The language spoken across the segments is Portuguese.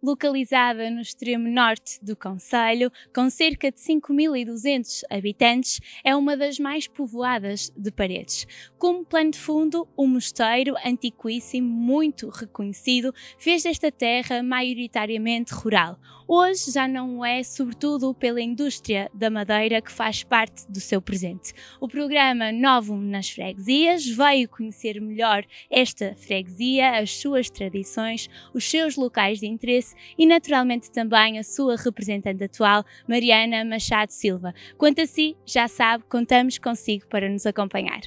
localizada no extremo norte do concelho, com cerca de 5.200 habitantes, é uma das mais povoadas de Paredes. Como plano de fundo, um mosteiro antiquíssimo, muito reconhecido, fez desta terra maioritariamente rural. Hoje já não é, sobretudo pela indústria da madeira que faz parte do seu presente. O programa Novum nas Freguesias veio conhecer melhor esta freguesia, as suas tradições, os seus locais de interesse e naturalmente também a sua representante atual, Mariana Machado Silva. Quanto a si, já sabe, contamos consigo para nos acompanhar.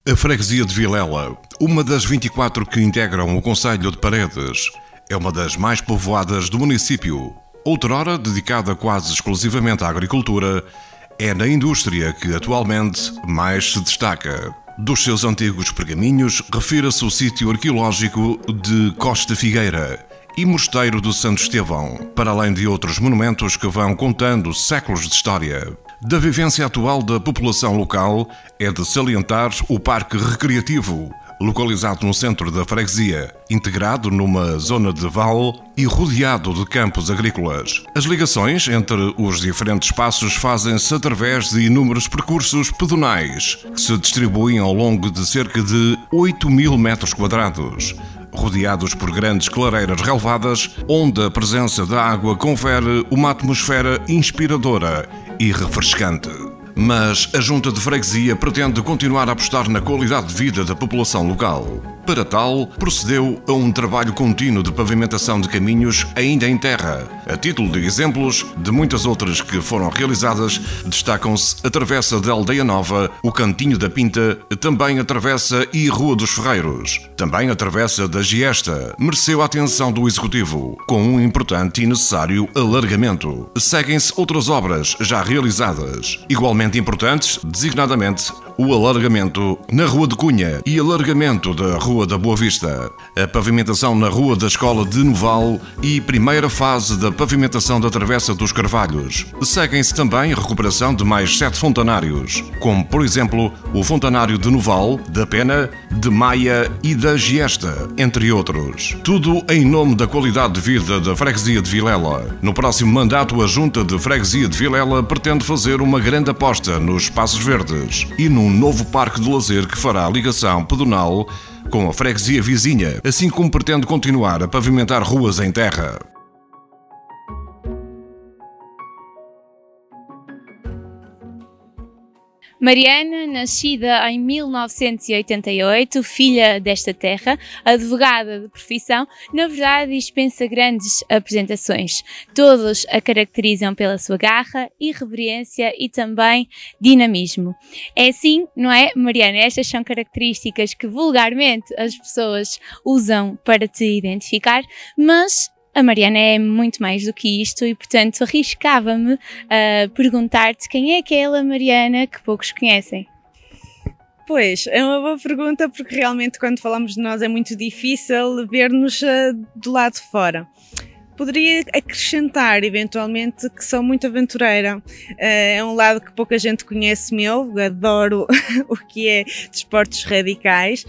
A freguesia de Vilela, uma das 24 que integram o concelho de Paredes, é uma das mais povoadas do município. Outrora dedicada quase exclusivamente à agricultura, é na indústria que atualmente mais se destaca. Dos seus antigos pergaminhos, refira-se o sítio arqueológico de Costa Figueira e Mosteiro do Santo Estevão, para além de outros monumentos que vão contando séculos de história. Da vivência atual da população local, é de salientar o Parque Recreativo, localizado no centro da freguesia, integrado numa zona de vale e rodeado de campos agrícolas. As ligações entre os diferentes espaços fazem-se através de inúmeros percursos pedonais, que se distribuem ao longo de cerca de 8.000 metros quadrados, rodeados por grandes clareiras relevadas, onde a presença da água confere uma atmosfera inspiradora e refrescante. Mas a Junta de Freguesia pretende continuar a apostar na qualidade de vida da população local. Para tal, procedeu a um trabalho contínuo de pavimentação de caminhos ainda em terra. A título de exemplos de muitas outras que foram realizadas, destacam-se a Travessa da Aldeia Nova, o Cantinho da Pinta, também a Travessa e Rua dos Ferreiros. Também a Travessa da Giesta mereceu a atenção do Executivo, com um importante e necessário alargamento. Seguem-se outras obras já realizadas, igualmente importantes, designadamente o alargamento na Rua de Cunha e alargamento da Rua da Boa Vista, a pavimentação na Rua da Escola de Noval e primeira fase da pavimentação da Travessa dos Carvalhos. Seguem-se também a recuperação de mais 7 fontanários, como por exemplo o fontanário de Noval, da Pena, de Maia e da Giesta, entre outros. Tudo em nome da qualidade de vida da freguesia de Vilela. No próximo mandato, a Junta de Freguesia de Vilela pretende fazer uma grande aposta nos espaços verdes e num novo parque de lazer que fará a ligação pedonal com a freguesia vizinha, assim como pretende continuar a pavimentar ruas em terra. Mariana, nascida em 1988, filha desta terra, advogada de profissão, na verdade dispensa grandes apresentações. Todos a caracterizam pela sua garra, irreverência e também dinamismo. É assim, não é, Mariana? Estas são características que vulgarmente as pessoas usam para te identificar, mas a Mariana é muito mais do que isto e, portanto, arriscava-me a perguntar-te quem é aquela Mariana que poucos conhecem. Pois, é uma boa pergunta porque realmente quando falamos de nós é muito difícil ver-nos do lado de fora. Poderia acrescentar, eventualmente, que sou muito aventureira. É um lado que pouca gente conhece meu, adoro o que é desportos radicais,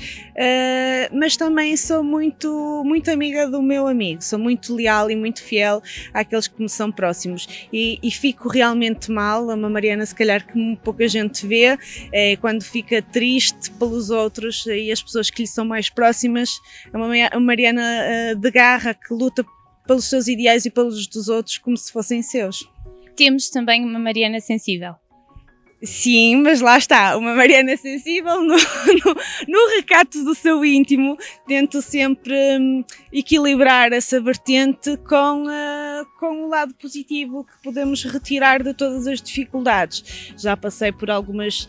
mas também sou muito amiga do meu amigo, sou muito leal e muito fiel àqueles que me são próximos. E fico realmente mal, uma Mariana se calhar que pouca gente vê, quando fica triste pelos outros e as pessoas que lhe são mais próximas, é uma Mariana de garra que luta pelos seus ideais e pelos dos outros como se fossem seus. Temos também uma Mariana sensível. Sim, mas lá está, uma Mariana sensível no recato do seu íntimo. Tento sempre equilibrar essa vertente com o lado positivo que podemos retirar de todas as dificuldades. Já passei por algumas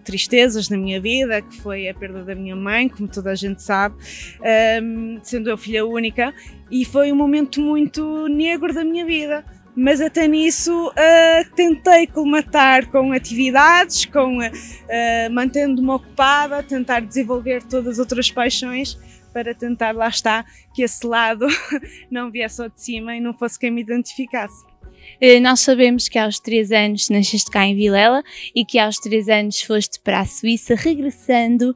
tristezas na minha vida, que foi a perda da minha mãe, como toda a gente sabe, sendo eu filha única, e foi um momento muito negro da minha vida. mas até nisso tentei colmatar com atividades, mantendo-me ocupada, tentar desenvolver todas as outras paixões para tentar, lá está, que esse lado não viesse só de cima e não fosse quem me identificasse. Nós sabemos que aos 3 anos nasceste cá em Vilela e que aos 3 anos foste para a Suíça, regressando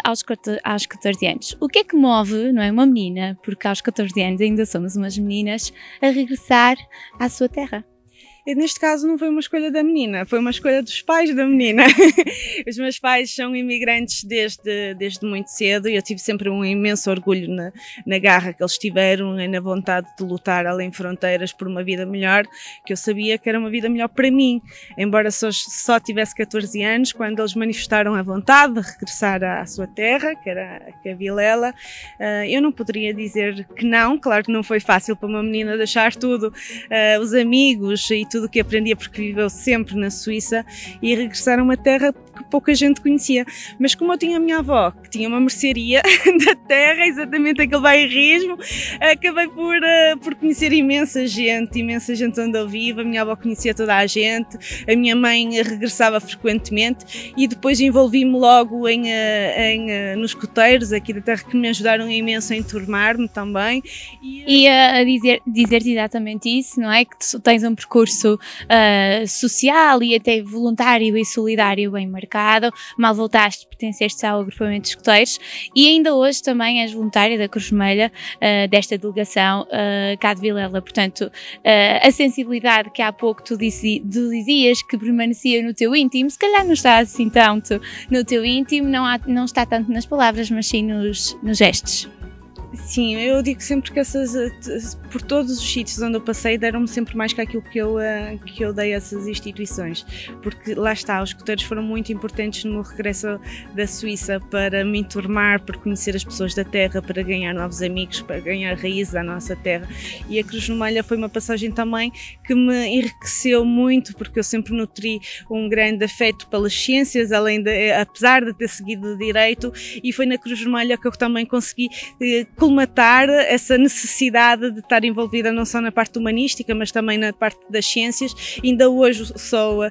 aos 14 anos. O que é que move, não é, uma menina, porque aos 14 anos ainda somos umas meninas, a regressar à sua terra? E neste caso não foi uma escolha da menina, foi uma escolha dos pais da menina. Os meus pais são imigrantes desde muito cedo e eu tive sempre um imenso orgulho na garra que eles tiveram e na vontade de lutar além fronteiras por uma vida melhor, que eu sabia que era uma vida melhor para mim. Embora só tivesse 14 anos, quando eles manifestaram a vontade de regressar à sua terra, que é Vilela, eu não poderia dizer que não. Claro que não foi fácil para uma menina deixar tudo, os amigos e tudo o que aprendia, porque viveu sempre na Suíça, e regressar a uma terra que pouca gente conhecia. Mas como eu tinha a minha avó, que tinha uma mercearia da terra, exatamente aquele bairrismo, acabei por conhecer imensa gente onde eu vivo. A minha avó conhecia toda a gente, a minha mãe regressava frequentemente e depois envolvi-me logo nos escoteiros aqui da terra, que me ajudaram imenso a enturmar-me também. E a dizer-te exatamente isso, não é? Que tu tens um percurso social e até voluntário e solidário bem marcado. Mal voltaste, pertenceste ao agrupamento de escoteiros e ainda hoje também és voluntária da Cruz Vermelha, desta delegação cá de Vilela. Portanto, a sensibilidade que há pouco tu dizias que permanecia no teu íntimo, se calhar não está assim tanto no teu íntimo, não está tanto nas palavras, mas sim nos gestos. Sim, eu digo sempre que por todos os sítios onde eu passei deram-me sempre mais que aquilo que eu dei a essas instituições, porque lá está, os escoteiros foram muito importantes no meu regresso da Suíça para me enturmar, para conhecer as pessoas da terra, para ganhar novos amigos, para ganhar raízes à nossa terra. E a Cruz Vermelha foi uma passagem também que me enriqueceu muito, porque eu sempre nutri um grande afeto pelas ciências, apesar de ter seguido direito, e foi na Cruz Vermelha que eu também consegui colmatar essa necessidade de estar envolvida não só na parte humanística, mas também na parte das ciências. Ainda hoje sou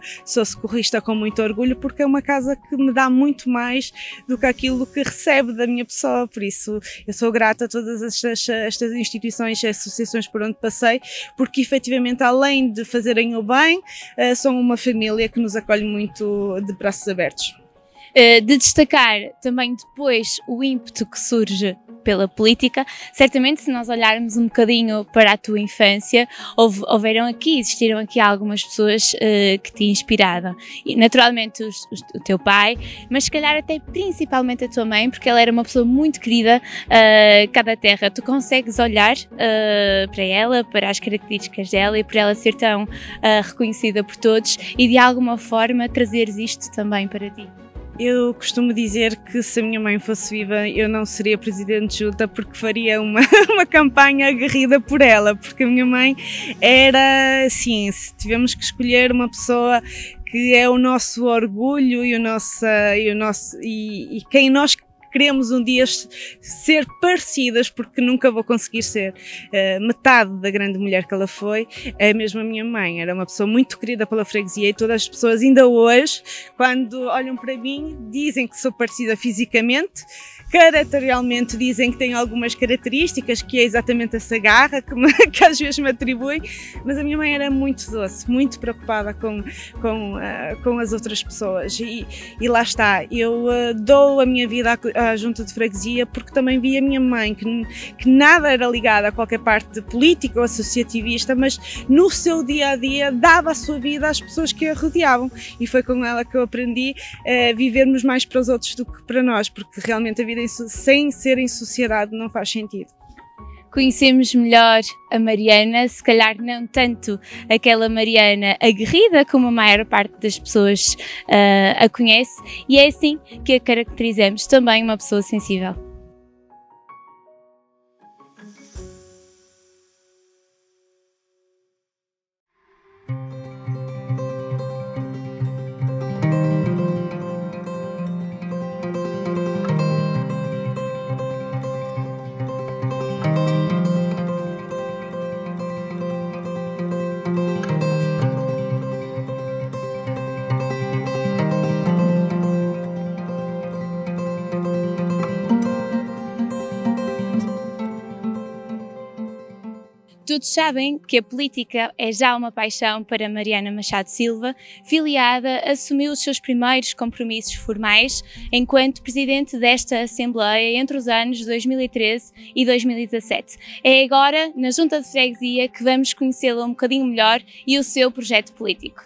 socorrista com muito orgulho, porque é uma casa que me dá muito mais do que aquilo que recebe da minha pessoa. Por isso eu sou grata a todas estas instituições e associações por onde passei, porque efetivamente, além de fazerem o bem, são uma família que nos acolhe muito de braços abertos. De destacar também depois o ímpeto que surge pela política. Certamente, se nós olharmos um bocadinho para a tua infância, existiram aqui algumas pessoas que te inspiraram. E, naturalmente o teu pai, mas se calhar até principalmente a tua mãe, porque ela era uma pessoa muito querida cá da terra. Tu consegues olhar para ela, para as características dela e por ela ser tão reconhecida por todos e de alguma forma trazeres isto também para ti? Eu costumo dizer que se a minha mãe fosse viva eu não seria presidente de junta, porque faria uma campanha aguerrida por ela, porque a minha mãe era, assim, se tivemos que escolher uma pessoa que é o nosso orgulho e quem nós queremos um dia ser parecidas, porque nunca vou conseguir ser metade da grande mulher que ela foi, é mesmo a minha mãe. Era uma pessoa muito querida pela freguesia e todas as pessoas ainda hoje, quando olham para mim, dizem que sou parecida fisicamente, caracterialmente dizem que tenho algumas características, que é exatamente essa garra que às vezes me atribuem, mas a minha mãe era muito doce, muito preocupada com as outras pessoas e lá está, eu dou a minha vida à junta de freguesia porque também vi a minha mãe que nada era ligada a qualquer parte política ou associativista, mas no seu dia-a-dia dava a sua vida às pessoas que a rodeavam, e foi com ela que eu aprendi a vivermos mais para os outros do que para nós, porque realmente a vida sem ser em sociedade não faz sentido. Conhecemos melhor a Mariana, se calhar não tanto aquela Mariana aguerrida como a maior parte das pessoas a conhece, e é assim que a caracterizamos, também uma pessoa sensível. Todos sabem que a política é já uma paixão para Mariana Machado Silva. Filiada, assumiu os seus primeiros compromissos formais enquanto presidente desta Assembleia entre os anos 2013 e 2017. É agora, na Junta de Freguesia, que vamos conhecê-la um bocadinho melhor e o seu projeto político.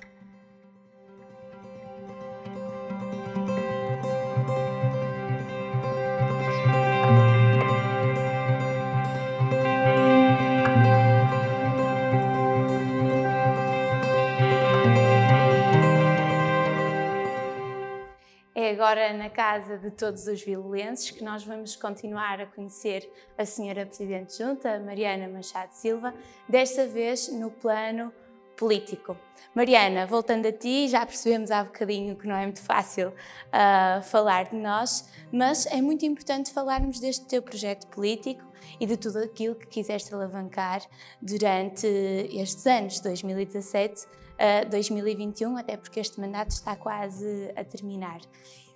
É agora na casa de todos os vilolenses que nós vamos continuar a conhecer a Senhora Presidente de Junta, Mariana Machado Silva, desta vez no plano político. Mariana, voltando a ti, já percebemos há bocadinho que não é muito fácil falar de nós, mas é muito importante falarmos deste teu projeto político e de tudo aquilo que quiseste alavancar durante estes anos, 2017 a 2021, até porque este mandato está quase a terminar.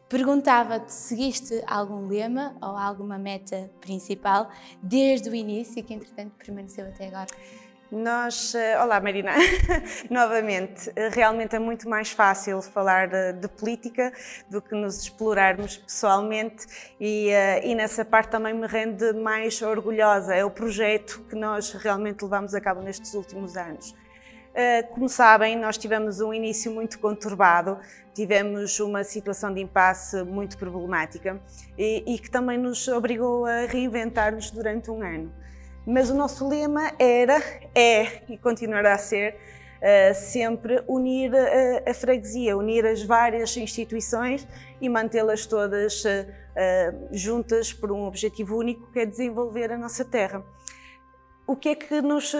Perguntava-te se seguiste algum lema ou alguma meta principal desde o início e que entretanto permaneceu até agora. Olá Marina, novamente, realmente é muito mais fácil falar de política do que nos explorarmos pessoalmente e nessa parte também me rende mais orgulhosa, é o projeto que nós realmente levamos a cabo nestes últimos anos. Como sabem, nós tivemos um início muito conturbado, tivemos uma situação de impasse muito problemática e que também nos obrigou a reinventar-nos durante um ano. Mas o nosso lema é e continuará a ser sempre unir a freguesia, unir as várias instituições e mantê-las todas juntas por um objetivo único, que é desenvolver a nossa terra. O que é que nos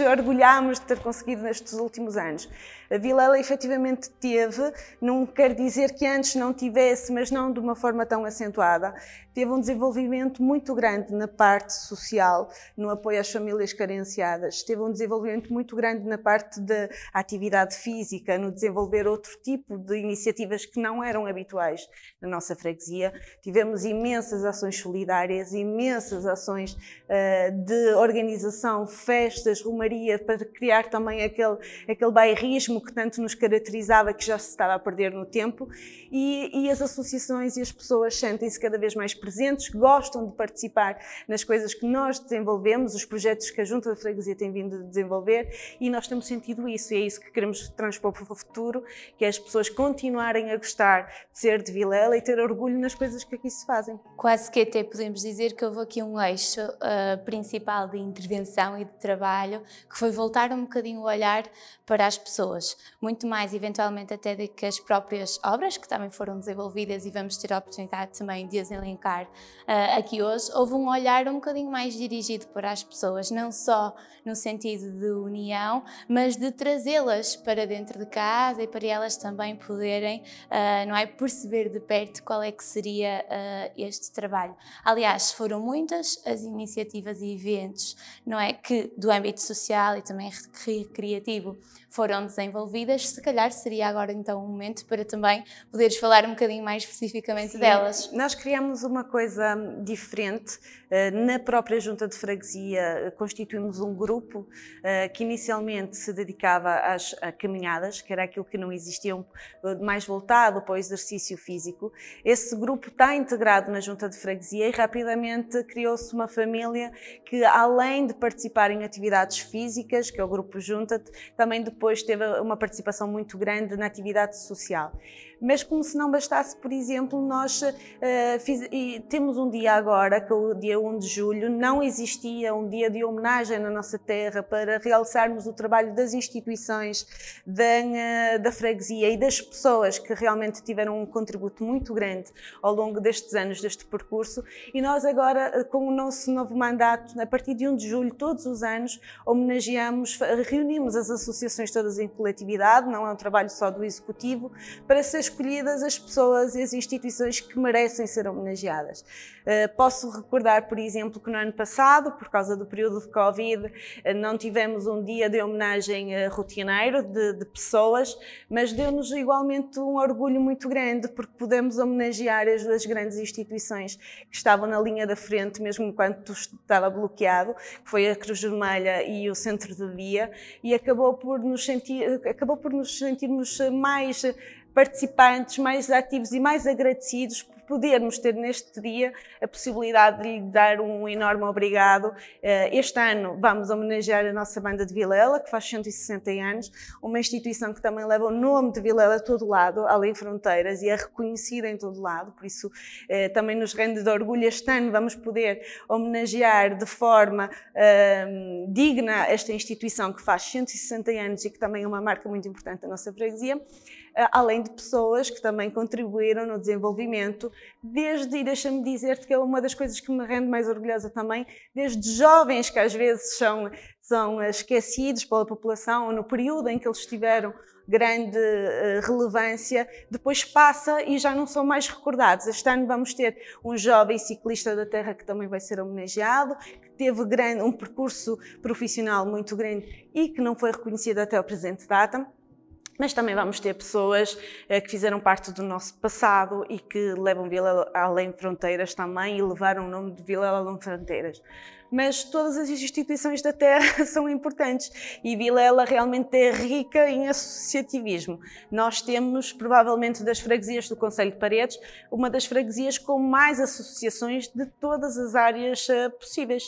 orgulhamos de ter conseguido nestes últimos anos? A Vilela efetivamente teve, não quer dizer que antes não tivesse, mas não de uma forma tão acentuada, teve um desenvolvimento muito grande na parte social, no apoio às famílias carenciadas, teve um desenvolvimento muito grande na parte da atividade física, no desenvolver outro tipo de iniciativas que não eram habituais na nossa freguesia. Tivemos imensas ações solidárias, imensas ações de organização, festas, romaria, para criar também aquele bairrismo que tanto nos caracterizava, que já se estava a perder no tempo, e as associações e as pessoas sentem-se cada vez mais presentes, gostam de participar nas coisas que nós desenvolvemos, os projetos que a Junta de Freguesia tem vindo a desenvolver, e nós temos sentido isso, e é isso que queremos transpor para o futuro, que é as pessoas continuarem a gostar de ser de Vilela e ter orgulho nas coisas que aqui se fazem. Quase que até podemos dizer que houve aqui um eixo principal de intervenção e de trabalho, que foi voltar um bocadinho o olhar para as pessoas, muito mais eventualmente até do que as próprias obras que também foram desenvolvidas e vamos ter a oportunidade também de as elencar aqui hoje. Houve um olhar um bocadinho mais dirigido para as pessoas, não só no sentido de união, mas de trazê-las para dentro de casa e para elas também poderem, não é, perceber de perto qual é que seria este trabalho. Aliás, foram muitas as iniciativas e eventos, não é, que do âmbito social e também recreativo foram desenvolvidas. Se calhar seria agora então um momento para também poderes falar um bocadinho mais especificamente delas. Nós criamos uma coisa diferente. Na própria Junta de Freguesia constituímos um grupo que inicialmente se dedicava às caminhadas, que era aquilo que não existia, mais voltado para o exercício físico. Esse grupo está integrado na Junta de Freguesia e rapidamente criou-se uma família que, além de participar em atividades físicas, que é o Grupo Junta, também depois teve uma participação muito grande na atividade social. Mas como se não bastasse, por exemplo, nós temos um dia agora, que é o dia 1 de julho, não existia um dia de homenagem na nossa terra para realçarmos o trabalho das instituições, da freguesia e das pessoas que realmente tiveram um contributo muito grande ao longo destes anos, deste percurso, e nós agora, com o nosso novo mandato, a partir de 1 de julho, todos os anos, homenageamos, reunimos as associações todas em coletividade, não é um trabalho só do Executivo, para se escolhidas as pessoas e as instituições que merecem ser homenageadas. Posso recordar, por exemplo, que no ano passado, por causa do período de Covid, não tivemos um dia de homenagem rotineiro de pessoas, mas deu-nos igualmente um orgulho muito grande, porque pudemos homenagear as duas grandes instituições que estavam na linha da frente, mesmo enquanto estava bloqueado, que foi a Cruz Vermelha e o Centro de Dia, e acabou por nos sentirmos mais participantes, mais ativos e mais agradecidos por podermos ter neste dia a possibilidade de lhe dar um enorme obrigado. Este ano vamos homenagear a nossa banda de Vilela, que faz 160 anos, uma instituição que também leva o nome de Vilela a todo lado, além fronteiras, e é reconhecida em todo lado, por isso também nos rende de orgulho. Este ano vamos poder homenagear de forma digna esta instituição que faz 160 anos e que também é uma marca muito importante da nossa freguesia, além de pessoas que também contribuíram no desenvolvimento, desde, e deixa-me dizer-te que é uma das coisas que me rende mais orgulhosa também, desde jovens que às vezes são esquecidos pela população, ou no período em que eles tiveram grande relevância, depois passa e já não são mais recordados. Este ano vamos ter um jovem ciclista da terra que também vai ser homenageado, que teve um percurso profissional muito grande e que não foi reconhecido até o presente data. Mas também vamos ter pessoas que fizeram parte do nosso passado e que levam Vilela além fronteiras também e levaram o nome de Vilela além fronteiras. Mas todas as instituições da terra são importantes e Vilela realmente é rica em associativismo. Nós temos, provavelmente, das freguesias do Concelho de Paredes, uma das freguesias com mais associações de todas as áreas possíveis.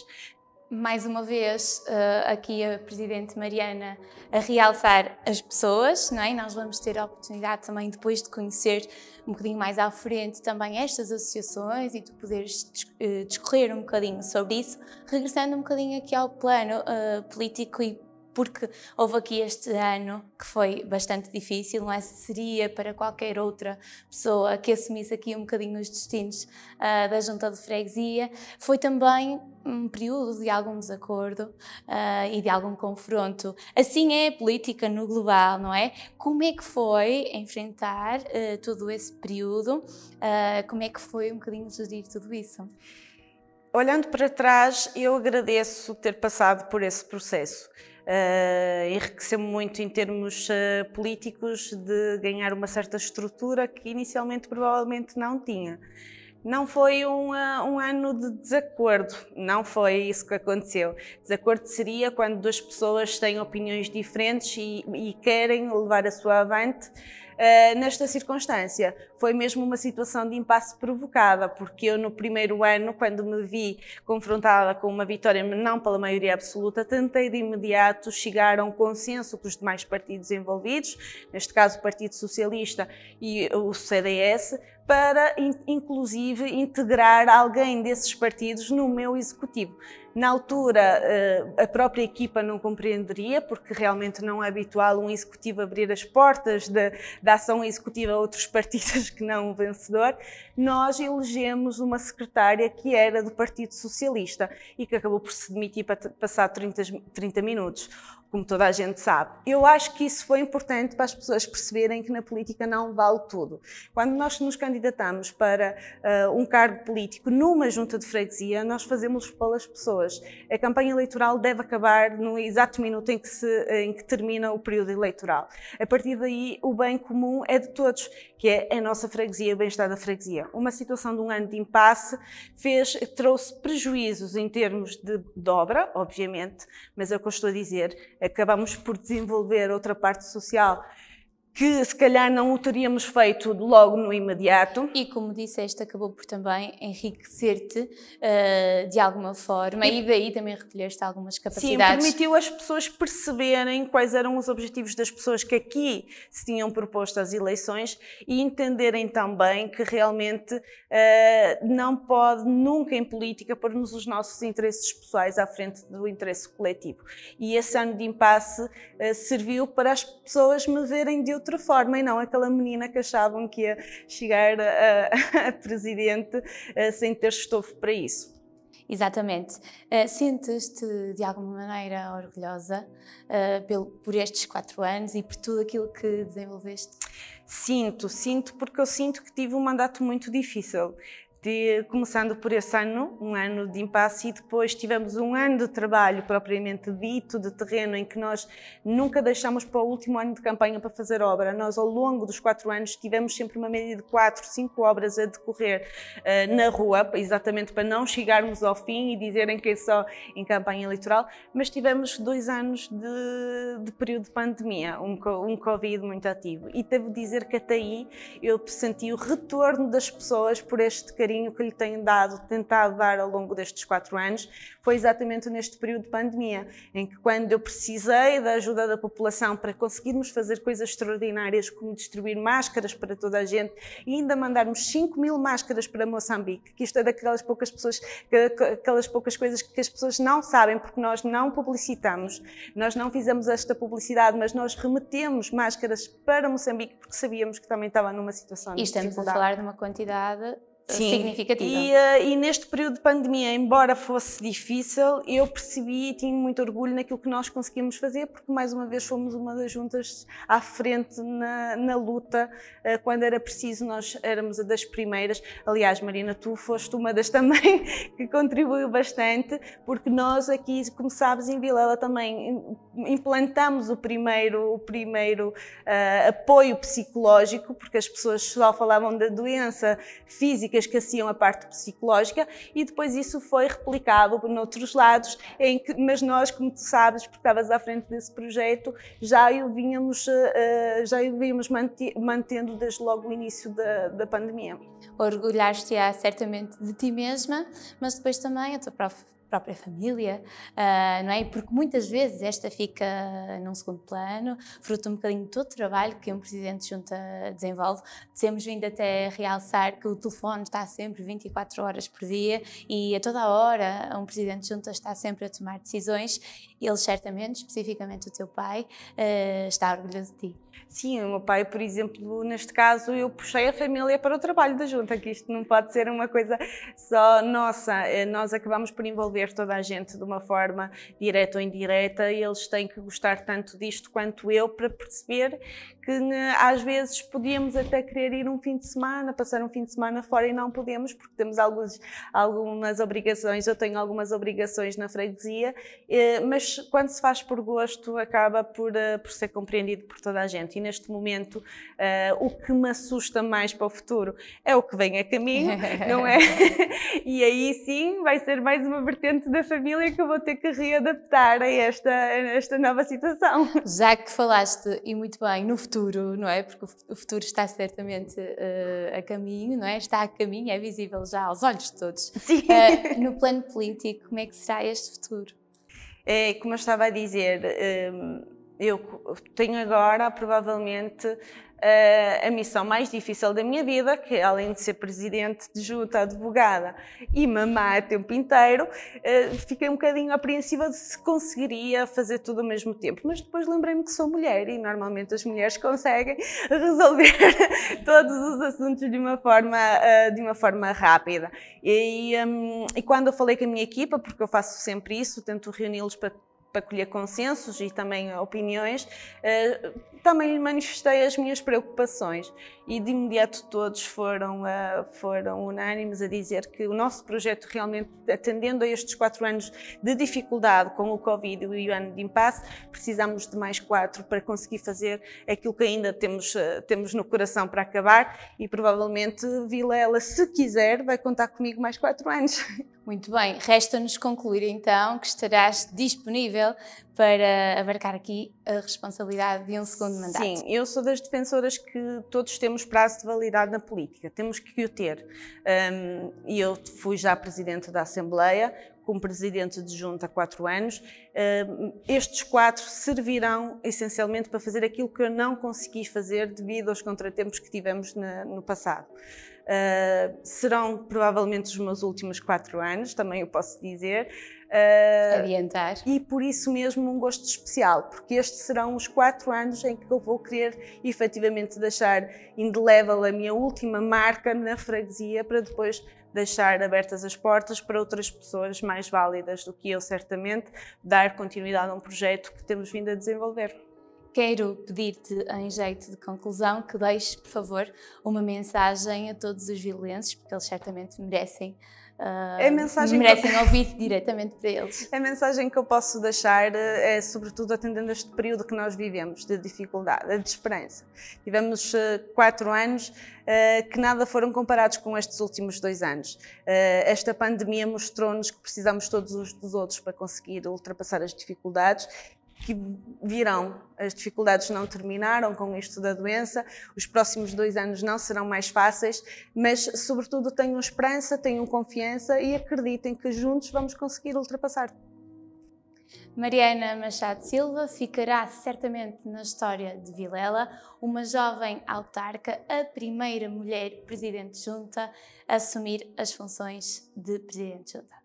Mais uma vez, aqui a Presidente Mariana a realçar as pessoas, não é? Nós vamos ter a oportunidade também depois de conhecer um bocadinho mais à frente também estas associações e tu poderes discorrer um bocadinho sobre isso, regressando um bocadinho aqui ao plano político e porque houve aqui este ano que foi bastante difícil, não é? Seria para qualquer outra pessoa que assumisse aqui um bocadinho os destinos da Junta de Freguesia. Foi também um período de algum desacordo e de algum confronto. Assim é a política no global, não é? Como é que foi enfrentar todo esse período? Como é que foi um bocadinho gerir tudo isso? Olhando para trás, eu agradeço ter passado por esse processo. Enriqueceu-me muito em termos políticos de ganhar uma certa estrutura que inicialmente provavelmente não tinha. Não foi um ano de desacordo, não foi isso que aconteceu. Desacordo seria quando duas pessoas têm opiniões diferentes e querem levar a sua avante. Nesta circunstância, foi mesmo uma situação de impasse provocada, porque eu no primeiro ano, quando me vi confrontada com uma vitória não pela maioria absoluta, tentei de imediato chegar a um consenso com os demais partidos envolvidos, neste caso o Partido Socialista e o CDS, para inclusive integrar alguém desses partidos no meu executivo. Na altura, a própria equipa não compreenderia, porque realmente não é habitual um executivo abrir as portas da ação executiva a outros partidos que não o vencedor. Nós elegemos uma secretária que era do Partido Socialista e que acabou por se demitir passar 30 minutos, como toda a gente sabe. Eu acho que isso foi importante para as pessoas perceberem que na política não vale tudo. Quando nós nos candidatamos para um cargo político numa junta de freguesia, nós fazemos pelas pessoas. A campanha eleitoral deve acabar no exato minuto em que termina o período eleitoral. A partir daí, o bem comum é de todos, que é a nossa freguesia, o bem-estar da freguesia. Uma situação de um ano de impasse trouxe prejuízos em termos de obra, obviamente, mas é o que eu estou a dizer, acabamos por desenvolver outra parte social que se calhar não o teríamos feito logo no imediato. E como disseste, acabou por também enriquecer-te de alguma forma e daí também recolheste algumas capacidades. Sim, permitiu as pessoas perceberem quais eram os objetivos das pessoas que aqui se tinham proposto às eleições e entenderem também que realmente não pode nunca em política pôr-nos os nossos interesses pessoais à frente do interesse coletivo. E esse ano de impasse serviu para as pessoas me verem de outra forma e não aquela menina que achavam que ia chegar a presidente sem ter estofo para isso. Exatamente. Sentes-te de alguma maneira orgulhosa por estes 4 anos e por tudo aquilo que desenvolveste? Sinto, porque eu sinto que tive um mandato muito difícil. Começando por esse ano, um ano de impasse, e depois tivemos um ano de trabalho propriamente dito, de terreno, em que nós nunca deixámos para o último ano de campanha para fazer obra. Nós, ao longo dos 4 anos, tivemos sempre uma média de 4, 5 obras a decorrer na rua, exatamente para não chegarmos ao fim e dizerem que é só em campanha eleitoral, mas tivemos 2 anos de período de pandemia, um Covid muito ativo. E devo dizer que até aí eu senti o retorno das pessoas por este carinho que lhe tenho tentado dar ao longo destes 4 anos. Foi exatamente neste período de pandemia, em que, quando eu precisei da ajuda da população para conseguirmos fazer coisas extraordinárias, como distribuir máscaras para toda a gente e ainda mandarmos 5.000 máscaras para Moçambique, que isto é daquelas poucas coisas que as pessoas não sabem, porque nós não publicitamos, nós não fizemos esta publicidade, mas nós remetemos máscaras para Moçambique porque sabíamos que também estava numa situação de dificuldade. E estamos a falar de uma quantidade significativa. E neste período de pandemia, embora fosse difícil, eu percebi e tinha muito orgulho naquilo que nós conseguimos fazer, porque mais uma vez fomos uma das juntas à frente na luta. Quando era preciso, nós éramos a das primeiras. Aliás, Marina, tu foste uma das também que contribuiu bastante, porque nós aqui, como sabes, em Vilela também implantamos o primeiro apoio psicológico, porque as pessoas só falavam da doença física, esqueciam a parte psicológica, e depois isso foi replicado noutros lados, mas nós, como tu sabes, porque estavas à frente desse projeto, já o vínhamos mantendo desde logo o início da pandemia. Orgulhaste-te certamente de ti mesma, mas depois também a tua própria família, não é? Porque muitas vezes esta fica num segundo plano, fruto um bocadinho de todo o trabalho que um Presidente de Junta desenvolve. Temos vindo até a realçar que o telefone está sempre 24 horas por dia e a toda a hora um Presidente de Junta está sempre a tomar decisões. Ele certamente, especificamente o teu pai, está orgulhoso de ti. Sim, o meu pai, por exemplo, neste caso, eu puxei a família para o trabalho da Junta, que isto não pode ser uma coisa só nossa. Nós acabamos por envolver toda a gente de uma forma direta ou indireta, e eles têm que gostar tanto disto quanto eu, para perceber que às vezes podíamos até querer ir um fim de semana, passar um fim de semana fora, e não podemos porque temos algumas obrigações. Eu tenho algumas obrigações na freguesia, mas quando se faz por gosto acaba por ser compreendido por toda a gente. E neste momento o que me assusta mais para o futuro é o que vem a caminho, não é? E aí sim vai ser mais uma vertente da família que eu vou ter que readaptar a esta nova situação. Já que falaste, e muito bem, no futuro, não é? Porque o futuro está certamente a caminho, não é? Está a caminho, é visível já aos olhos de todos. Sim. No plano político, como é que será este futuro? Como eu estava a dizer, eu tenho agora, provavelmente, a missão mais difícil da minha vida, que além de ser presidente de junta, advogada e mamã a tempo inteiro, fiquei um bocadinho apreensiva de se conseguiria fazer tudo ao mesmo tempo. Mas depois lembrei-me que sou mulher e normalmente as mulheres conseguem resolver todos os assuntos de uma forma rápida. E quando eu falei com a minha equipa, porque eu faço sempre isso, tento reuni-los para colher consensos e também opiniões, também lhe manifestei as minhas preocupações, e de imediato todos foram unânimes a dizer que o nosso projeto, realmente atendendo a estes 4 anos de dificuldade com o Covid e o ano de impasse, precisamos de mais 4 para conseguir fazer aquilo que ainda temos no coração para acabar, e provavelmente Vilela, se quiser, vai contar comigo mais 4 anos. Muito bem, resta-nos concluir então que estarás disponível para abarcar aqui a responsabilidade de um segundo mandato. Sim, eu sou das defensoras que todos temos prazo de validade na política, temos que o ter. E eu fui já Presidente da Assembleia, como Presidente de Junta há 4 anos. Estes 4 servirão essencialmente para fazer aquilo que eu não consegui fazer devido aos contratempos que tivemos no passado. Serão provavelmente os meus últimos 4 anos, também eu posso dizer. Adiantar. E por isso mesmo um gosto especial, porque estes serão os 4 anos em que eu vou querer efetivamente deixar indelével a minha última marca na freguesia, para depois deixar abertas as portas para outras pessoas mais válidas do que eu, certamente, dar continuidade a um projeto que temos vindo a desenvolver. Quero pedir-te, em jeito de conclusão, que deixes, por favor, uma mensagem a todos os vilelenses, porque eles certamente merecem, ouvir diretamente para eles. A mensagem que eu posso deixar é, sobretudo, atendendo este período que nós vivemos, de dificuldade, de esperança. Tivemos 4 anos que nada foram comparados com estes últimos 2 anos. Esta pandemia mostrou-nos que precisamos todos uns dos outros para conseguir ultrapassar as dificuldades que virão. As dificuldades não terminaram com isto da doença, os próximos 2 anos não serão mais fáceis, mas sobretudo tenham esperança, tenham confiança e acreditem que juntos vamos conseguir ultrapassar. Mariana Machado Silva ficará certamente na história de Vilela, uma jovem autarca, a primeira mulher presidente de junta a assumir as funções de presidente de junta.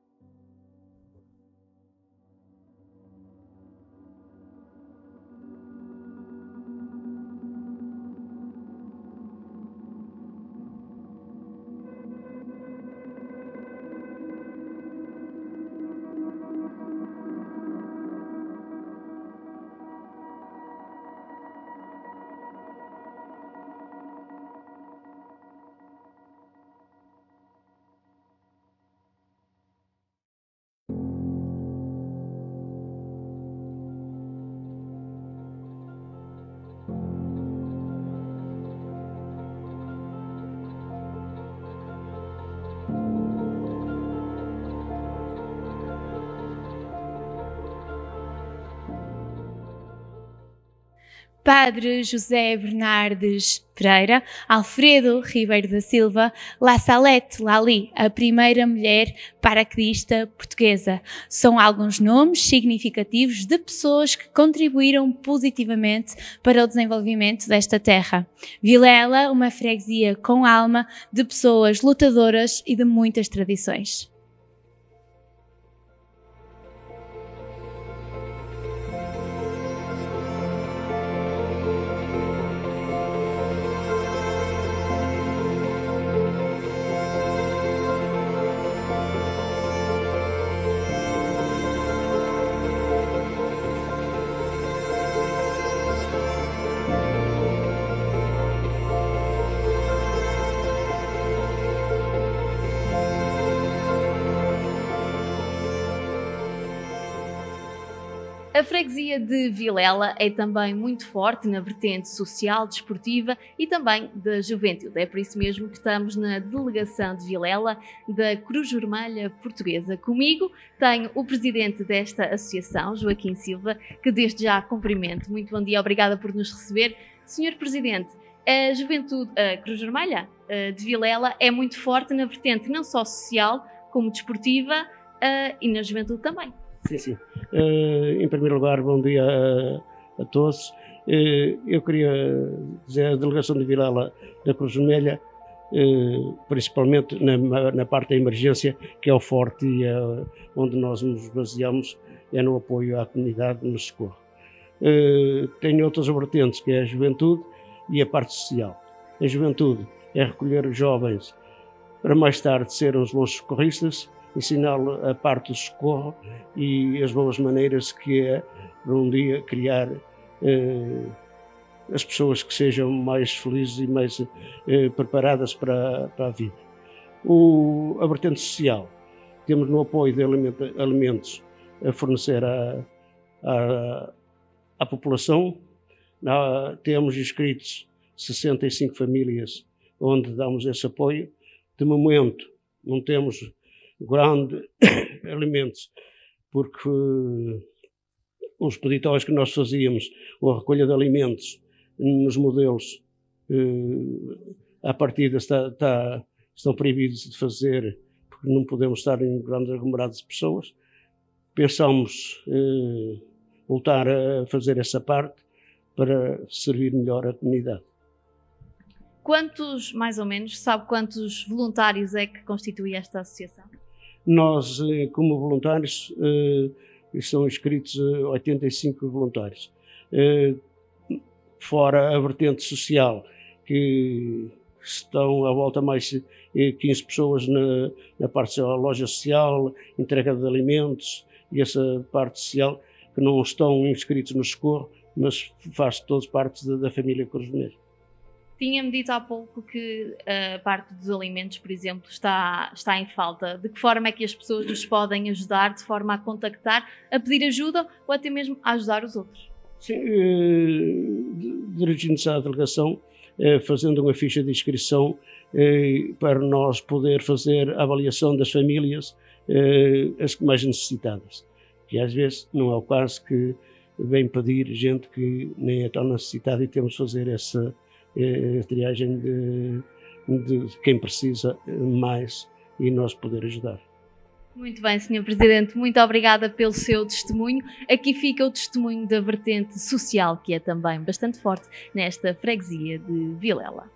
Padre José Bernardes Pereira, Alfredo Ribeiro da Silva, La Salete Lali, a primeira mulher paraquedista portuguesa. São alguns nomes significativos de pessoas que contribuíram positivamente para o desenvolvimento desta terra. Vilela, uma freguesia com alma, de pessoas lutadoras e de muitas tradições. A freguesia de Vilela é também muito forte na vertente social, desportiva e também da juventude. É por isso mesmo que estamos na delegação de Vilela da Cruz Vermelha Portuguesa. Comigo tenho o presidente desta associação, Joaquim Silva, que desde já cumprimento. Muito bom dia, obrigada por nos receber. Senhor Presidente, a juventude, a Cruz Vermelha de Vilela é muito forte na vertente não só social como desportiva e na juventude também. Sim, sim. Em primeiro lugar, bom dia a todos. Eu queria dizer a delegação de Vilela da Cruz Vermelha, principalmente na parte da emergência, que é o forte e onde nós nos baseamos, é no apoio à comunidade, no socorro. Tem outras vertentes, que é a juventude e a parte social. A juventude é recolher os jovens para mais tarde serem uns bons socorristas, ensiná-lo a parte do socorro e as boas maneiras que é para um dia criar as pessoas que sejam mais felizes e mais preparadas para a vida. A vertente social, temos no apoio de alimentos a fornecer à população. Temos inscritos 65 famílias onde damos esse apoio. De momento não temos grandes alimentos, porque os peditórios que nós fazíamos, ou a recolha de alimentos nos modelos, à partida estão proibidos de fazer, porque não podemos estar em grandes aglomerados de pessoas. Pensamos voltar a fazer essa parte para servir melhor a comunidade. Quantos, mais ou menos, sabe quantos voluntários é que constitui esta associação? Nós, como voluntários, estão inscritos 85 voluntários. Fora a vertente social, que estão à volta mais 15 pessoas na parte da loja social, entrega de alimentos e essa parte social que não estão inscritos no Socorro, mas faz todos parte da família Cruz Vermelha. Tinha-me dito há pouco que a parte dos alimentos, por exemplo, está em falta. De que forma é que as pessoas nos podem ajudar de forma a contactar, a pedir ajuda ou até mesmo a ajudar os outros? Sim, dirigindo-se à delegação, fazendo uma ficha de inscrição para nós poder fazer a avaliação das famílias as mais necessitadas. Que às vezes não é o caso que vem pedir gente que nem é tão necessitada e temos de fazer essa triagem de quem precisa mais e nós poder ajudar. Muito bem, Sr. Presidente, muito obrigada pelo seu testemunho. Aqui fica o testemunho da vertente social, que é também bastante forte nesta freguesia de Vilela.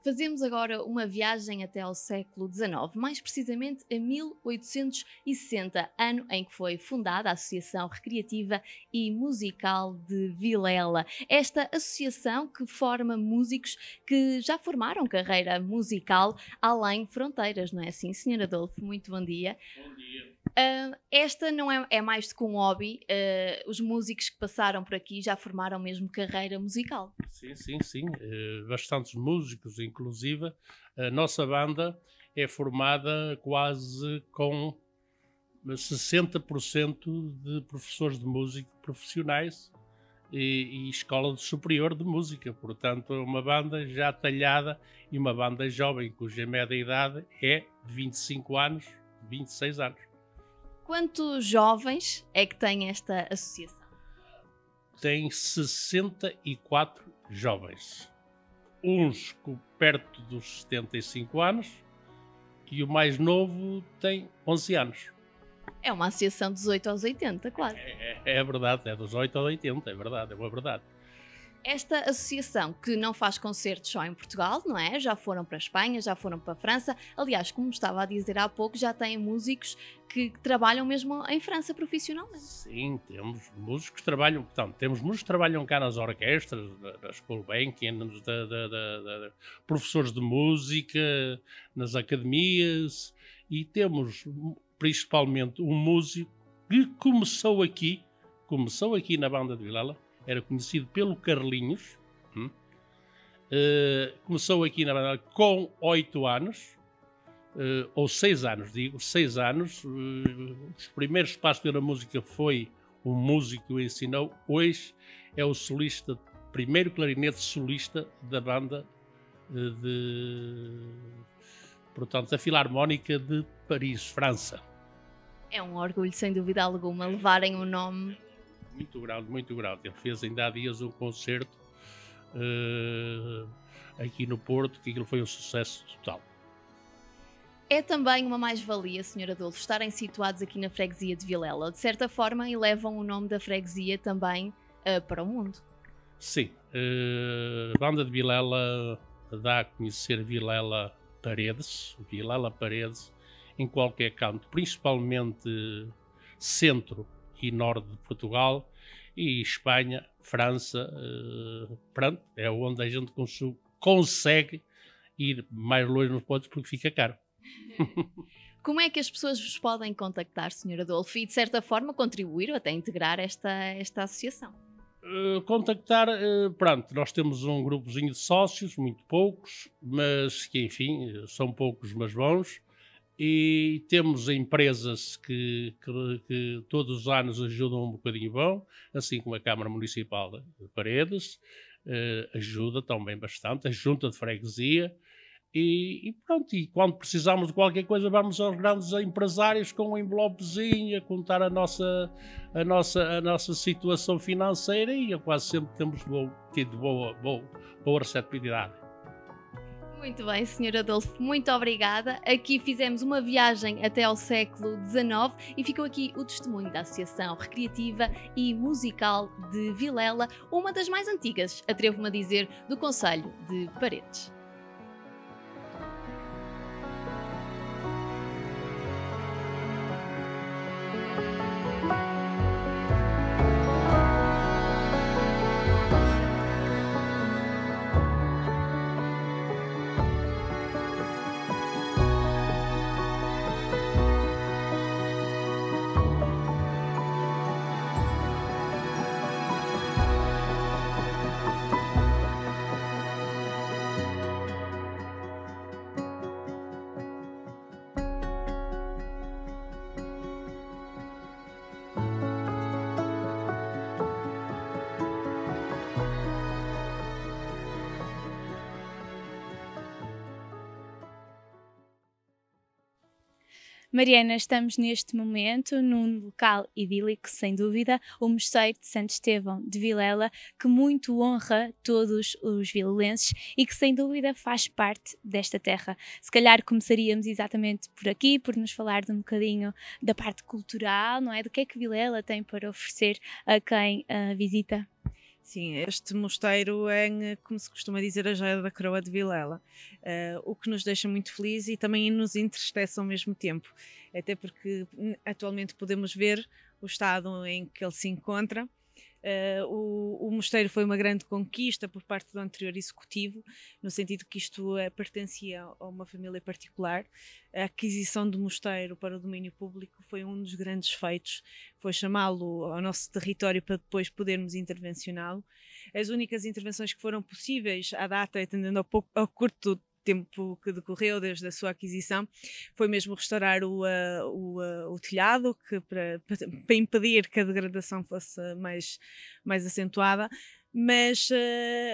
Fazemos agora uma viagem até ao século XIX, mais precisamente a 1860, ano em que foi fundada a Associação Recreativa e Musical de Vilela. Esta associação que forma músicos que já formaram carreira musical além fronteiras, não é assim, Sr. Adolfo? Muito bom dia. Bom dia. Esta não é mais do que um hobby. Os músicos que passaram por aqui já formaram mesmo carreira musical. Sim. Bastantes músicos, inclusive. A nossa banda é formada quase com 60% de professores de música profissionais e escola superior de música. Portanto, é uma banda já talhada e uma banda jovem, cuja média idade é de 25 anos, 26 anos. Quantos jovens é que tem esta associação? Tem 64 jovens. Uns perto dos 75 anos e o mais novo tem 11 anos. É uma associação dos 8 aos 80, claro. É verdade, é dos 8 aos 80, é verdade, é uma verdade. Esta associação que não faz concertos só em Portugal, não é? Já foram para a Espanha, já foram para a França. Aliás, como estava a dizer há pouco, já têm músicos que trabalham mesmo em França profissionalmente. Sim, temos músicos que trabalham, portanto, temos músicos que trabalham cá nas orquestras, nas Gulbenkian, professores de música, nas academias, e temos principalmente um músico que começou aqui na banda de Vilela. Era conhecido pelo Carlinhos, começou aqui na banda com 8 anos, ou 6 anos, 6 anos. Os primeiros passos dele na música foi um músico que o ensinou. Hoje é o solista, primeiro clarinete solista da banda portanto, da Filarmónica de Paris, França. É um orgulho, sem dúvida alguma, levarem o nome. Muito grande, muito grande. Ele fez ainda há dias um concerto aqui no Porto, que aquilo foi um sucesso total. É também uma mais-valia, Sr. Adolfo, estarem situados aqui na freguesia de Vilela. De certa forma, elevam o nome da freguesia também para o mundo. Sim. A banda de Vilela dá a conhecer Vilela Paredes, em qualquer canto, principalmente centro e norte de Portugal e Espanha, França, pronto, é onde a gente consegue ir mais longe nos pontos porque fica caro. Como é que as pessoas vos podem contactar, Sr. Adolfo, e de certa forma contribuir ou até integrar esta associação? Pronto, nós temos um grupozinho de sócios, muito poucos, mas que enfim, são poucos mas bons. E temos empresas que todos os anos ajudam um bocadinho bom, assim como a Câmara Municipal de Paredes, ajuda também bastante, a Junta de Freguesia, E pronto, e quando precisamos de qualquer coisa vamos aos grandes empresários com um envelopezinho a contar a nossa situação financeira, e quase sempre temos tido boa receptividade. Muito bem, Sr. Adolfo, muito obrigada. Aqui fizemos uma viagem até ao século XIX e ficou aqui o testemunho da Associação Recreativa e Musical de Vilela, uma das mais antigas, atrevo-me a dizer, do concelho de Paredes. Mariana, estamos neste momento num local idílico, sem dúvida, o Mosteiro de Santo Estevão de Vilela, que muito honra todos os vilelenses e que sem dúvida faz parte desta terra. Se calhar começaríamos exatamente por aqui, por nos falar de um bocadinho da parte cultural, não é? Do que é que Vilela tem para oferecer a quem a visita? Sim, este mosteiro é, como se costuma dizer, a joia da coroa de Vilela, o que nos deixa muito felizes e também nos entristece ao mesmo tempo, até porque atualmente podemos ver o estado em que ele se encontra. O mosteiro foi uma grande conquista por parte do anterior executivo, no sentido que isto pertencia a uma família particular. A aquisição do mosteiro para o domínio público foi um dos grandes feitos, foi chamá-lo ao nosso território para depois podermos intervencioná-lo. As únicas intervenções que foram possíveis à data, atendendo ao curto tempo que decorreu desde a sua aquisição, foi mesmo restaurar o telhado, que para impedir que a degradação fosse mais acentuada. Mas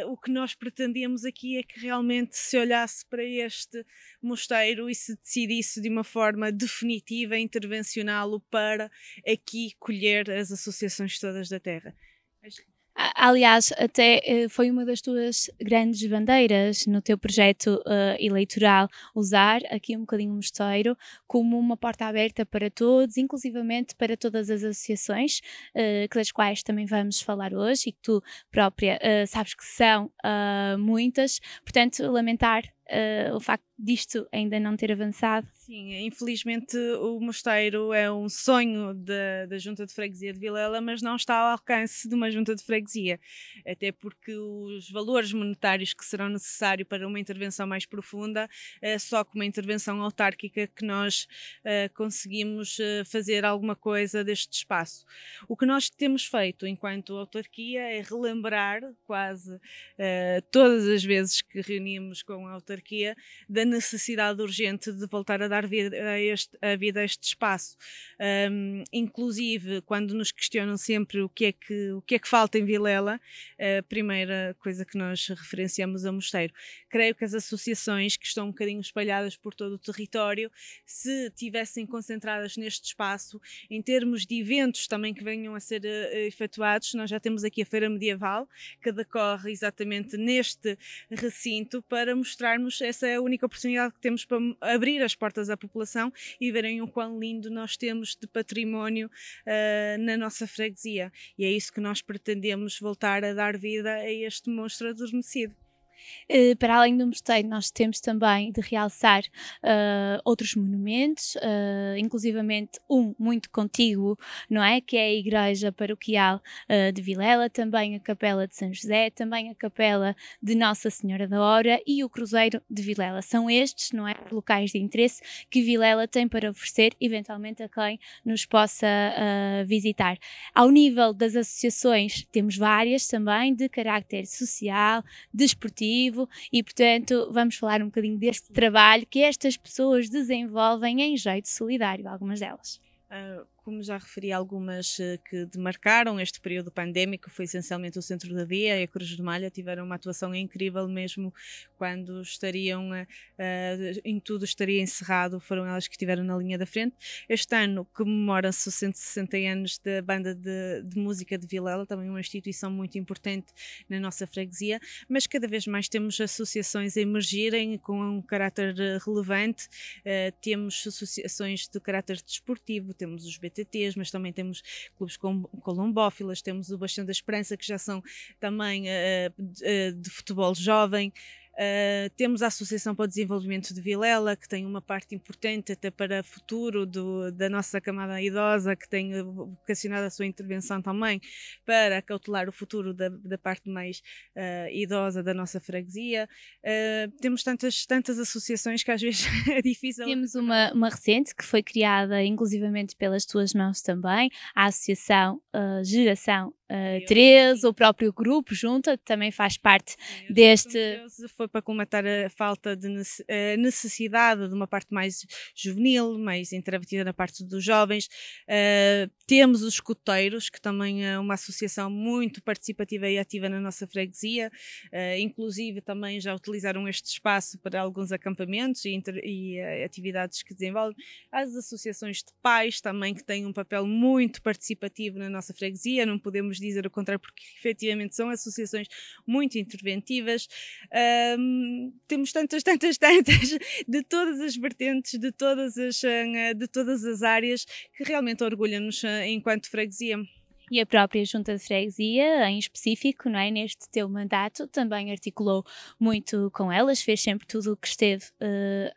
o que nós pretendíamos aqui é que realmente se olhasse para este mosteiro e se decidisse de uma forma definitiva intervencioná-lo para aqui colher as associações todas da terra. Aliás, até foi uma das tuas grandes bandeiras no teu projeto eleitoral, usar aqui um bocadinho o mosteiro como uma porta aberta para todos, inclusivamente para todas as associações, das quais também vamos falar hoje e que tu própria sabes que são muitas, portanto lamentar o facto disto ainda não ter avançado. Sim, infelizmente o mosteiro é um sonho da Junta de Freguesia de Vilela, mas não está ao alcance de uma Junta de Freguesia, até porque os valores monetários que serão necessários para uma intervenção mais profunda é só com uma intervenção autárquica que nós conseguimos fazer alguma coisa deste espaço. O que nós temos feito enquanto autarquia é relembrar quase todas as vezes que reunimos com a autarquia da necessidade urgente de voltar a dar vida a este espaço. Inclusive, quando nos questionam sempre o que é que falta em Vilela, a primeira coisa que nós referenciamos ao mosteiro. Creio que as associações que estão um bocadinho espalhadas por todo o território, se tivessem concentradas neste espaço, em termos de eventos também que venham a ser efetuados, nós já temos aqui a Feira Medieval, que decorre exatamente neste recinto, para mostrarmos, essa é a única oportunidade que temos para abrir as portas à população e verem o quão lindo nós temos de património na nossa freguesia. E é isso que nós pretendemos voltar a dar vida a este monstro adormecido. Para além do mosteiro, nós temos também de realçar outros monumentos, inclusivamente um muito contíguo, não é? Que é a Igreja Paroquial de Vilela, também a Capela de São José, também a Capela de Nossa Senhora da Hora e o Cruzeiro de Vilela. São estes, não é? Locais de interesse que Vilela tem para oferecer, eventualmente, a quem nos possa visitar. Ao nível das associações, temos várias também de carácter social, desportivo, e portanto vamos falar um bocadinho deste trabalho que estas pessoas desenvolvem em jeito solidário, algumas delas. como já referi, algumas que demarcaram este período pandémico, foi essencialmente o Centro da Dia e a Cruz Vermelha, tiveram uma atuação incrível mesmo quando estariam, em tudo estaria encerrado, foram elas que estiveram na linha da frente. Este ano comemora-se os 160 anos da Banda de Música de Vilela, também uma instituição muito importante na nossa freguesia, mas cada vez mais temos associações a emergirem com um caráter relevante, temos associações de caráter desportivo, temos os BTTs, mas também temos clubes colombófilas, temos o Bastião da Esperança, que já são também de futebol jovem. Temos a Associação para o Desenvolvimento de Vilela, que tem uma parte importante até para o futuro da nossa camada idosa, que tem vocacionado a sua intervenção também para acautelar o futuro da parte mais idosa da nossa freguesia. Temos tantas associações que às vezes é difícil. Temos uma recente que foi criada inclusivamente pelas tuas mãos também, a Associação Geração 13, o próprio grupo Junta também faz parte deste. Foi para colmatar a falta de necessidade de uma parte mais juvenil, mais introvertida na parte dos jovens. Temos os escuteiros, que também é uma associação muito participativa e ativa na nossa freguesia, inclusive também já utilizaram este espaço para alguns acampamentos e atividades que desenvolvem. As associações de pais também, que têm um papel muito participativo na nossa freguesia, não podemos dizer o contrário, porque efetivamente são associações muito interventivas. Temos tantas de todas as vertentes, de todas as áreas, que realmente orgulham-nos enquanto freguesia. E a própria Junta de Freguesia, em específico, não é? Neste teu mandato, também articulou muito com elas, fez sempre tudo o que esteve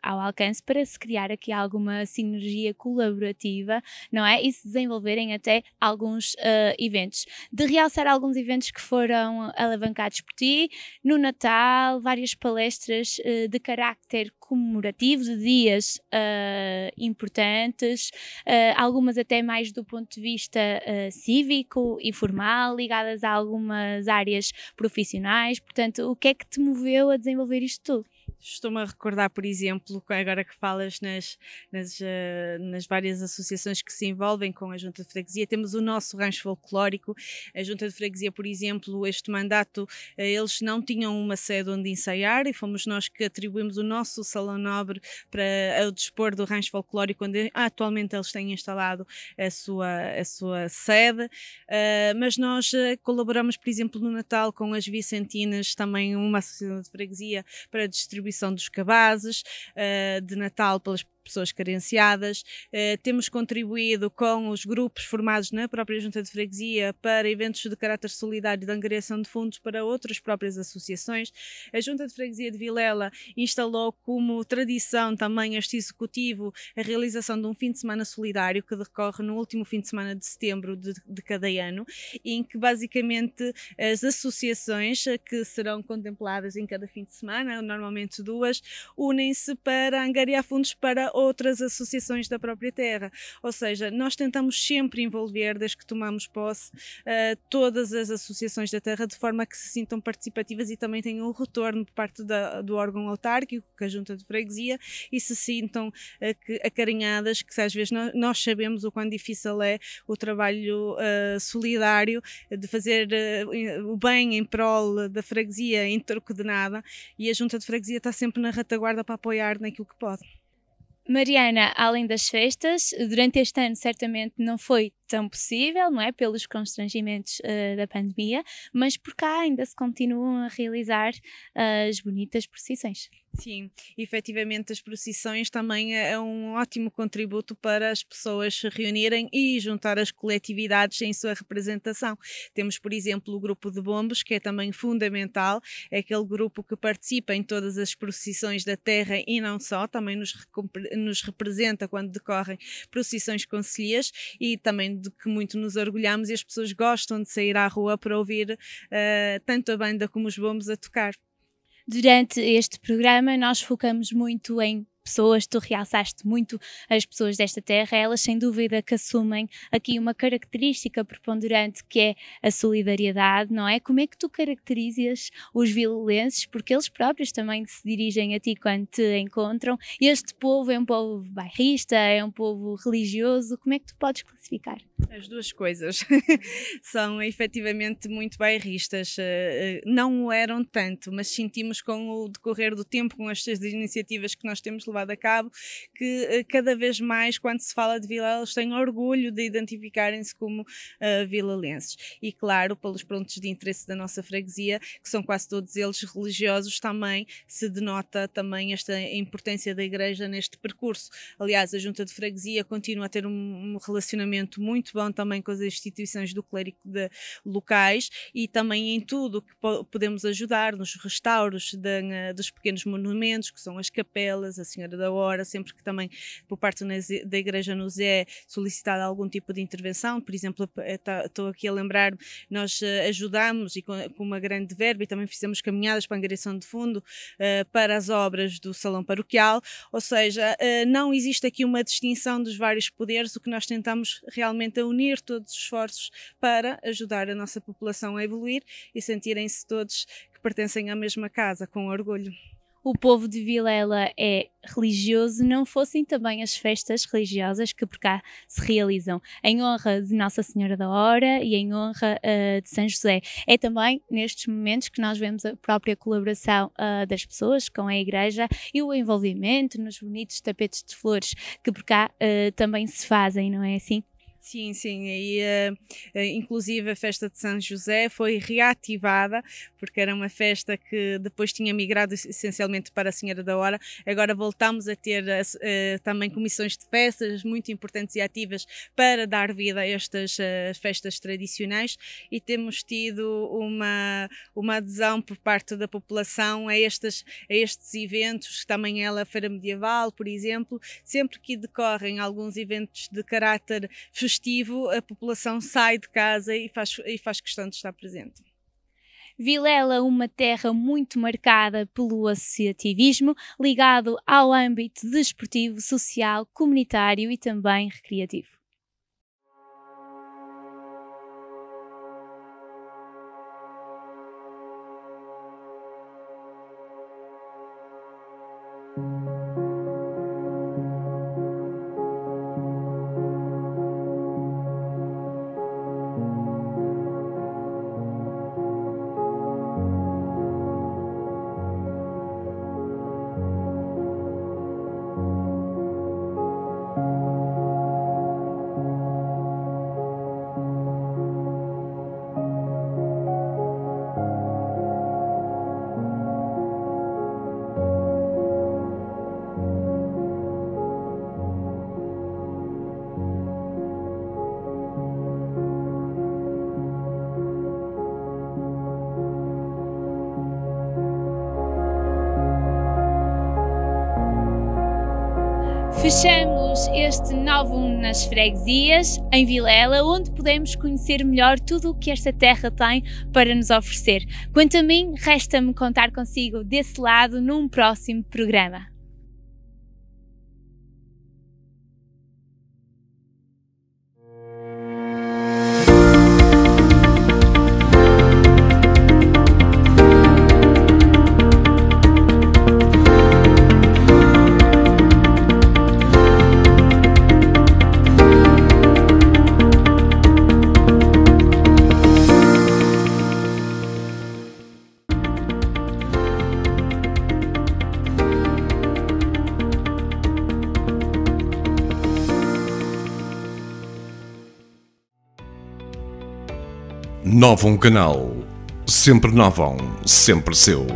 ao alcance para se criar aqui alguma sinergia colaborativa, não é? E se desenvolverem até alguns eventos. De realçar alguns eventos que foram alavancados por ti, no Natal, várias palestras de carácter comemorativo, de dias importantes, algumas até mais do ponto de vista cívico e formal, ligadas a algumas áreas profissionais. Portanto, o que é que te moveu a desenvolver isto tudo? Estou-me a recordar, por exemplo, agora que falas nas várias associações que se envolvem com a Junta de Freguesia, temos o nosso rancho folclórico. A Junta de Freguesia, por exemplo, este mandato, eles não tinham uma sede onde ensaiar e fomos nós que atribuímos o nosso salão nobre para o dispor do rancho folclórico, onde atualmente eles têm instalado a sua sede. Mas nós colaboramos, por exemplo, no Natal com as Vicentinas, também uma associação de freguesia, para a distribuição dos cabazes de Natal pelas pessoas carenciadas. Temos contribuído com os grupos formados na própria Junta de Freguesia para eventos de caráter solidário de angariação de fundos para outras próprias associações. A Junta de Freguesia de Vilela instalou como tradição também este executivo a realização de um fim de semana solidário que decorre no último fim de semana de setembro de cada ano, em que basicamente as associações que serão contempladas em cada fim de semana, normalmente duas, unem-se para angariar fundos para outras associações da própria terra. Ou seja, nós tentamos sempre envolver, desde que tomamos posse, todas as associações da terra, de forma a que se sintam participativas e também tenham um retorno por parte do órgão autárquico, que é a Junta de Freguesia, e se sintam acarinhadas, que às vezes nós sabemos o quão difícil é o trabalho solidário, de fazer o bem em prol da freguesia em troco de nada, e a Junta de Freguesia está sempre na retaguarda para apoiar naquilo que pode. Mariana, além das festas, durante este ano certamente não foi tão possível, não é? Pelos constrangimentos da pandemia, mas por cá ainda se continuam a realizar as bonitas procissões. Sim, efetivamente as procissões também é um ótimo contributo para as pessoas se reunirem e juntar as coletividades em sua representação. Temos, por exemplo, o grupo de bombos, que é também fundamental, é aquele grupo que participa em todas as procissões da terra e não só, também nos representa quando decorrem procissões concelhias e também de que muito nos orgulhamos, e as pessoas gostam de sair à rua para ouvir tanto a banda como os bombos a tocar. Durante este programa nós focamos muito em pessoas, tu realçaste muito as pessoas desta terra, elas sem dúvida que assumem aqui uma característica preponderante que é a solidariedade, não é? Como é que tu caracterizas os vilelenses, porque eles próprios também se dirigem a ti quando te encontram? Este povo é um povo bairrista, é um povo religioso, como é que tu podes classificar? As duas coisas. São efetivamente muito bairristas, não o eram tanto, mas sentimos com o decorrer do tempo, com estas iniciativas que nós temos levado a cabo, que cada vez mais, quando se fala de Vilela, eles têm orgulho de identificarem-se como vilalenses. E claro, pelos pontos de interesse da nossa freguesia, que são quase todos eles religiosos, também se denota também esta importância da Igreja neste percurso. Aliás, a Junta de Freguesia continua a ter um relacionamento muito bom também com as instituições do clérigo locais e também em tudo que podemos ajudar, nos restauros dos pequenos monumentos, que são as capelas, a Senhora da Hora, sempre que também por parte da Igreja nos é solicitada algum tipo de intervenção. Por exemplo, estou aqui a lembrar, nós ajudamos e com uma grande verba e também fizemos caminhadas para a angariação de fundo para as obras do Salão Paroquial, ou seja, não existe aqui uma distinção dos vários poderes, o que nós tentamos realmente é unir todos os esforços para ajudar a nossa população a evoluir e sentirem-se todos que pertencem à mesma casa, com orgulho. O povo de Vilela é religioso, não fossem também as festas religiosas que por cá se realizam em honra de Nossa Senhora da Hora e em honra de São José. É também nestes momentos que nós vemos a própria colaboração das pessoas com a Igreja e o envolvimento nos bonitos tapetes de flores que por cá também se fazem, não é assim? Sim, sim, e inclusive a festa de São José foi reativada, porque era uma festa que depois tinha migrado essencialmente para a Senhora da Hora. Agora voltamos a ter também comissões de festas muito importantes e ativas para dar vida a estas festas tradicionais e temos tido uma adesão por parte da população a estes eventos, também ela a Feira Medieval, por exemplo, sempre que decorrem alguns eventos de caráter festivo, a população sai de casa e faz questão de estar presente. Vilela, uma terra muito marcada pelo associativismo, ligado ao âmbito desportivo, social, comunitário e também recreativo. Fechamos este 9-1 nas freguesias, em Vilela, onde podemos conhecer melhor tudo o que esta terra tem para nos oferecer. Quanto a mim, resta-me contar consigo desse lado num próximo programa. Novum Canal. Sempre Novum, sempre seu.